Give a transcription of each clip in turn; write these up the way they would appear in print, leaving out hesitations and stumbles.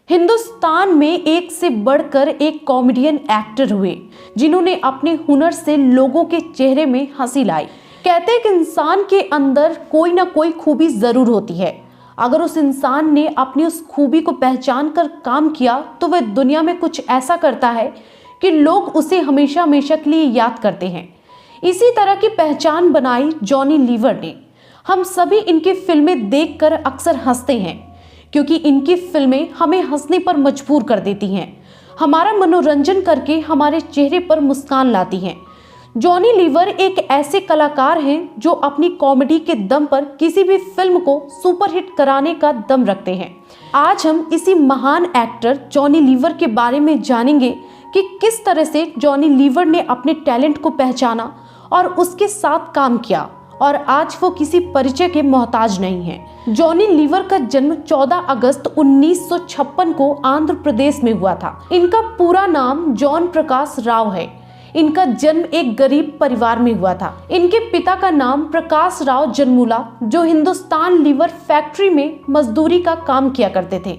हिंदुस्तान में एक से बढ़कर एक कॉमेडियन एक्टर हुए जिन्होंने अपने हुनर से लोगों के चेहरे में हंसी लाई। कहते हैं कि इंसान के अंदर कोई ना कोई खूबी जरूर होती है। अगर उस इंसान ने अपनी उस खूबी को पहचान कर काम किया तो वह दुनिया में कुछ ऐसा करता है कि लोग उसे हमेशा हमेशा के लिए याद करते हैं। इसी तरह की पहचान बनाई जॉनी लीवर ने। हम सभी इनकी फिल्में देखकर अक्सर हंसते हैं क्योंकि इनकी फिल्में हमें हंसने पर मजबूर कर देती हैं, हमारा मनोरंजन करके हमारे चेहरे पर मुस्कान लाती हैं। जॉनी लीवर एक ऐसे कलाकार हैं जो अपनी कॉमेडी के दम पर किसी भी फिल्म को सुपरहिट कराने का दम रखते हैं। आज हम इसी महान एक्टर जॉनी लीवर के बारे में जानेंगे कि किस तरह से जॉनी लीवर ने अपने टैलेंट को पहचाना और उसके साथ काम किया और आज वो किसी परिचय के मोहताज नहीं है। जॉनी लीवर का जन्म 14 अगस्त 1956 को आंध्र प्रदेश में हुआ था। इनका पूरा नाम जॉन प्रकाश राव है। इनका जन्म एक गरीब परिवार में हुआ था। इनके पिता का नाम प्रकाश राव जन्मूला, जो हिंदुस्तान लीवर फैक्ट्री में मजदूरी का काम किया करते थे।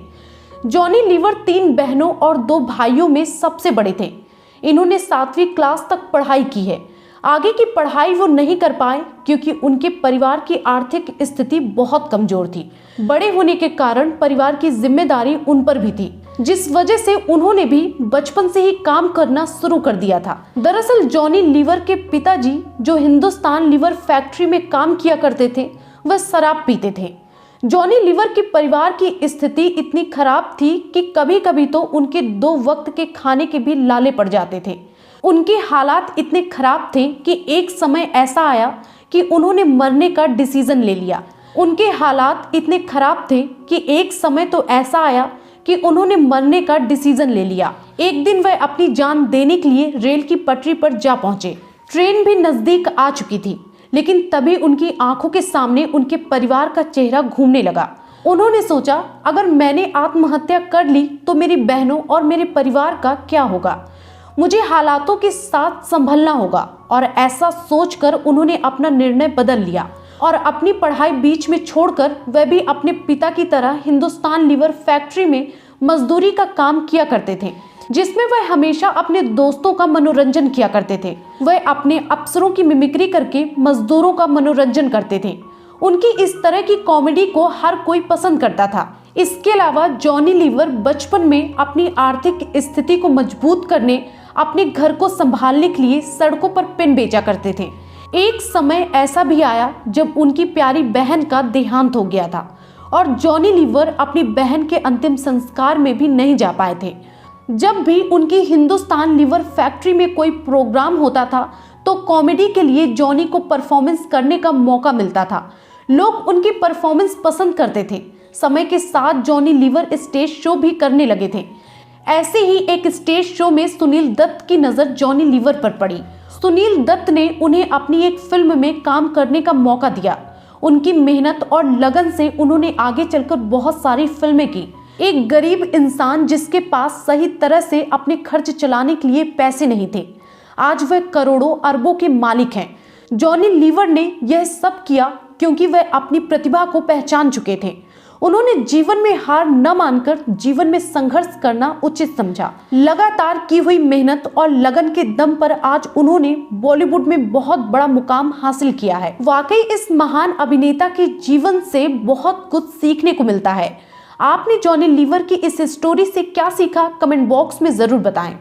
जॉनी लीवर 3 बहनों और 2 भाइयों में सबसे बड़े थे। इन्होंने 7वीं क्लास तक पढ़ाई की है। आगे की पढ़ाई वो नहीं कर पाए क्योंकि उनके परिवार की आर्थिक स्थिति बहुत कमजोर थी। बड़े होने के कारण परिवार की जिम्मेदारी उन पर भी थी, जिस वजह से उन्होंने भी बचपन से ही काम करना शुरू कर दिया था। दरअसल जॉनी लीवर के पिताजी, जो हिंदुस्तान लीवर फैक्ट्री में काम किया करते थे, वह शराब पीते थे। जॉनी लीवर के परिवार की स्थिति इतनी खराब थी कि कभी कभी तो उनके 2 वक्त के खाने के भी लाले पड़ जाते थे। उनके हालात इतने खराब थे कि एक समय ऐसा आया कि उन्होंने मरने का डिसीजन ले लिया। उनके हालात इतने खराब थे कि एक समय तो ऐसा आया कि उन्होंने मरने का डिसीजन ले लिया। एक दिन वह अपनी जान देने के लिए रेल की पटरी पर जा पहुंचे। ट्रेन भी नजदीक आ चुकी थी, लेकिन तभी उनकी आंखों के सामने उनके परिवार का चेहरा घूमने लगा। उन्होंने सोचा, अगर मैंने आत्महत्या कर ली तो मेरी बहनों और मेरे परिवार का क्या होगा। मुझे हालातों के साथ संभलना होगा। और ऐसा सोचकर उन्होंने अपना निर्णय बदल लिया और अपनी पढ़ाई बीच में छोड़कर वह भी अपने पिता की तरह हिंदुस्तान लीवर फैक्ट्री में मजदूरी का काम किया करते थे, जिसमें वह हमेशा अपने दोस्तों का मनोरंजन किया करते थे। वह अपने अफसरों की मिमिक्री करके मजदूरों का मनोरंजन करते थे। उनकी इस तरह की कॉमेडी को हर कोई पसंद करता था। इसके अलावा जॉनी लीवर बचपन में अपनी आर्थिक स्थिति को मजबूत करने, अपने घर को संभालने के लिए सड़कों पर पेन बेचा करते थे। एक समय ऐसा भी आया जब उनकी प्यारी बहन का देहांत हो गया था और जॉनी लीवर अपनी बहन के अंतिम संस्कार में भी नहीं जा पाए थे। जब भी उनकी हिंदुस्तान लीवर फैक्ट्री में कोई प्रोग्राम होता था तो कॉमेडी के लिए जॉनी को परफॉर्मेंस करने का मौका मिलता था। लोग उनकी परफॉर्मेंस पसंद करते थे। समय के साथ जॉनी लीवर स्टेज शो भी करने लगे थे। ऐसे ही एक स्टेज शो में सुनील दत्त की नजर जॉनी लीवर पर पड़ी। सुनील दत्त ने उन्हें अपनी एक फिल्म में काम करने का मौका दिया। उनकी मेहनत और लगन से उन्होंने आगे चलकर बहुत सारी फिल्में की। एक गरीब इंसान जिसके पास सही तरह से अपने खर्च चलाने के लिए पैसे नहीं थे, आज वह करोड़ों अरबों के मालिक हैं। जॉनी लीवर ने यह सब किया क्योंकि वह अपनी प्रतिभा को पहचान चुके थे। उन्होंने जीवन में हार न मानकर जीवन में संघर्ष करना उचित समझा। लगातार की हुई मेहनत और लगन के दम पर आज उन्होंने बॉलीवुड में बहुत बड़ा मुकाम हासिल किया है। वाकई इस महान अभिनेता के जीवन से बहुत कुछ सीखने को मिलता है। आपने जॉनी लीवर की इस स्टोरी से क्या सीखा, कमेंट बॉक्स में जरूर बताएं।